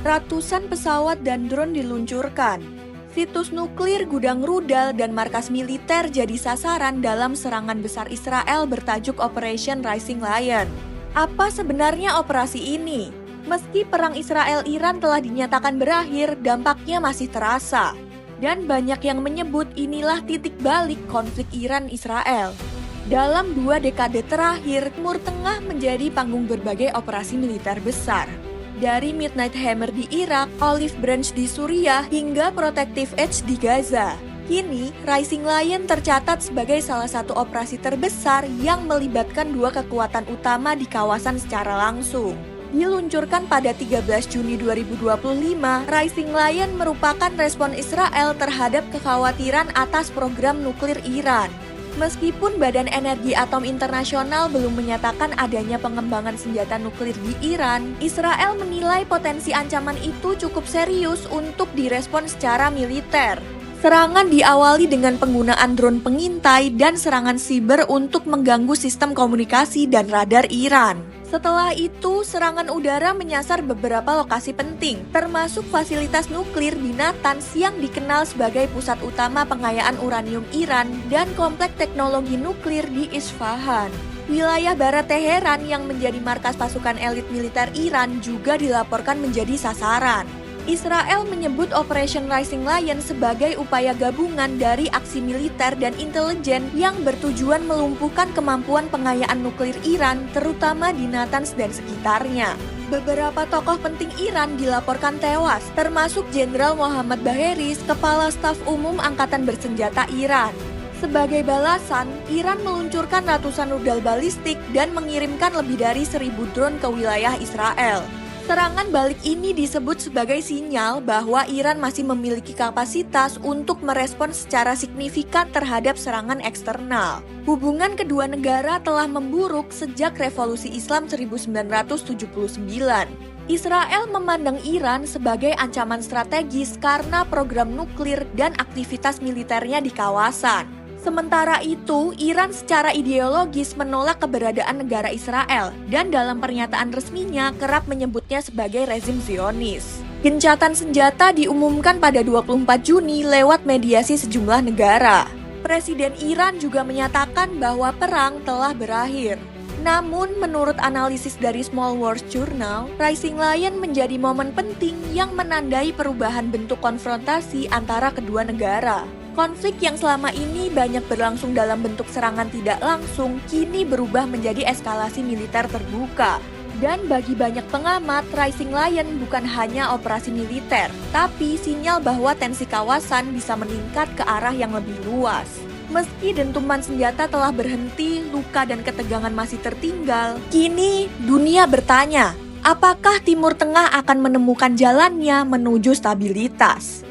Ratusan pesawat dan drone diluncurkan. Situs nuklir, gudang rudal, dan markas militer jadi sasaran dalam serangan besar Israel bertajuk Operation Rising Lion. Apa sebenarnya operasi ini? Meski perang Israel-Iran telah dinyatakan berakhir, dampaknya masih terasa. Dan banyak yang menyebut inilah titik balik konflik Iran-Israel. Dalam 2 dekade terakhir, Timur Tengah menjadi panggung berbagai operasi militer besar. Dari Midnight Hammer di Irak, Olive Branch di Suriah, hingga Protective Edge di Gaza. Kini, Rising Lion tercatat sebagai salah satu operasi terbesar yang melibatkan 2 kekuatan utama di kawasan secara langsung. Diluncurkan pada 13 Juni 2025, Rising Lion merupakan respon Israel terhadap kekhawatiran atas program nuklir Iran. Meskipun Badan Energi Atom Internasional belum menyatakan adanya pengembangan senjata nuklir di Iran, Israel menilai potensi ancaman itu cukup serius untuk direspon secara militer. Serangan diawali dengan penggunaan drone pengintai dan serangan siber untuk mengganggu sistem komunikasi dan radar Iran. Setelah itu, serangan udara menyasar beberapa lokasi penting, termasuk fasilitas nuklir di Natanz yang dikenal sebagai pusat utama pengayaan uranium Iran dan kompleks teknologi nuklir di Isfahan. Wilayah barat Teheran yang menjadi markas pasukan elit militer Iran juga dilaporkan menjadi sasaran. Israel menyebut Operation Rising Lion sebagai upaya gabungan dari aksi militer dan intelijen yang bertujuan melumpuhkan kemampuan pengayaan nuklir Iran, terutama di Natanz dan sekitarnya. Beberapa tokoh penting Iran dilaporkan tewas, termasuk Jenderal Mohammad Bagheris, Kepala Staf Umum Angkatan Bersenjata Iran. Sebagai balasan, Iran meluncurkan ratusan rudal balistik dan mengirimkan lebih dari 1.000 drone ke wilayah Israel. Serangan balik ini disebut sebagai sinyal bahwa Iran masih memiliki kapasitas untuk merespons secara signifikan terhadap serangan eksternal. Hubungan kedua negara telah memburuk sejak Revolusi Islam 1979. Israel memandang Iran sebagai ancaman strategis karena program nuklir dan aktivitas militernya di kawasan. Sementara itu, Iran secara ideologis menolak keberadaan negara Israel dan dalam pernyataan resminya kerap menyebutnya sebagai rezim Zionis. Gencatan senjata diumumkan pada 24 Juni lewat mediasi sejumlah negara. Presiden Iran juga menyatakan bahwa perang telah berakhir. Namun, menurut analisis dari Small Wars Journal, Rising Lion menjadi momen penting yang menandai perubahan bentuk konfrontasi antara kedua negara. Konflik yang selama ini banyak berlangsung dalam bentuk serangan tidak langsung, kini berubah menjadi eskalasi militer terbuka. Dan bagi banyak pengamat, Rising Lion bukan hanya operasi militer, tapi sinyal bahwa tensi kawasan bisa meningkat ke arah yang lebih luas. Meski dentuman senjata telah berhenti, luka dan ketegangan masih tertinggal, kini dunia bertanya, apakah Timur Tengah akan menemukan jalannya menuju stabilitas?